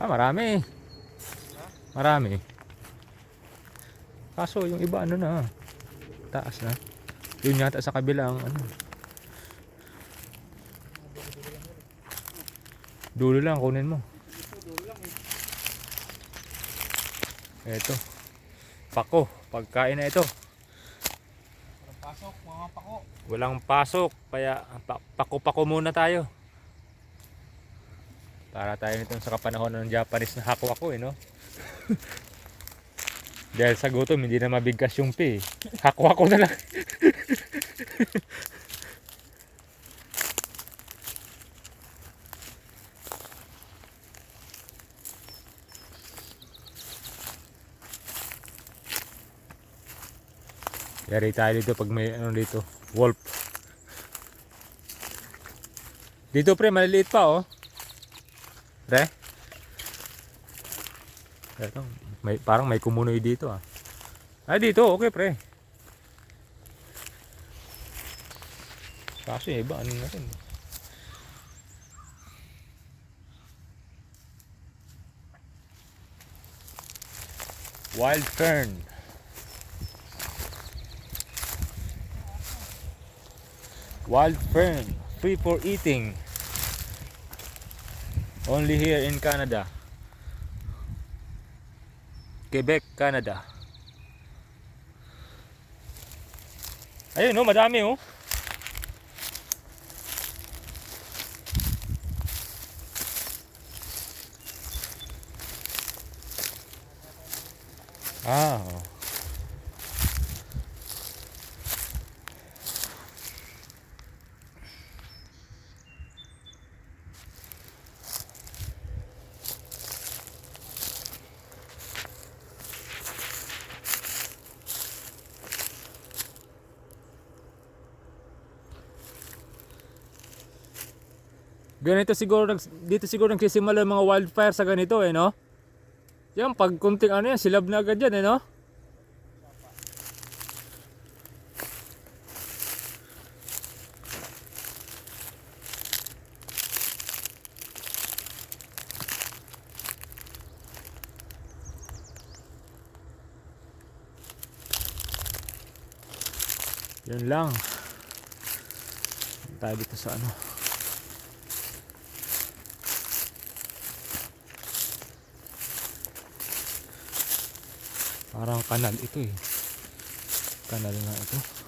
Marami. Marami. Kaso yung iba ano na, taas na. Yun yata sa kabilang ano. Dulo lang kunin mo. Ito. Pako, pagkain na ito. Walang pasok, mga pako. Walang pasok, kaya pako-pako muna tayo. Para tayo nitong sa kapanahon ng Japanese na hako-hako no. Dahil sa gutom hindi na mabigkas yung pi. Hako-hako na lang. Yari tayo dito pag may ano dito, wolf. Dito pre, maliliit pa oh. Pre. Ito, parang may kumunoy dito ah. Ay dito, okay pre. Kaso iba ano na rin. Wild fern. Wild fern, free for eating. Only here in Canada. Quebec, Canada. Ayun oh, madami oh. Oh. Ganito siguro dito siguro nagsisimula yung mga wildfire sa ganito eh no? Yan pag kunting ano yan silab na agad yan eh no? Yun lang. Tayo dito sa ano. Parang kanal ito eh. Kanal nga ito.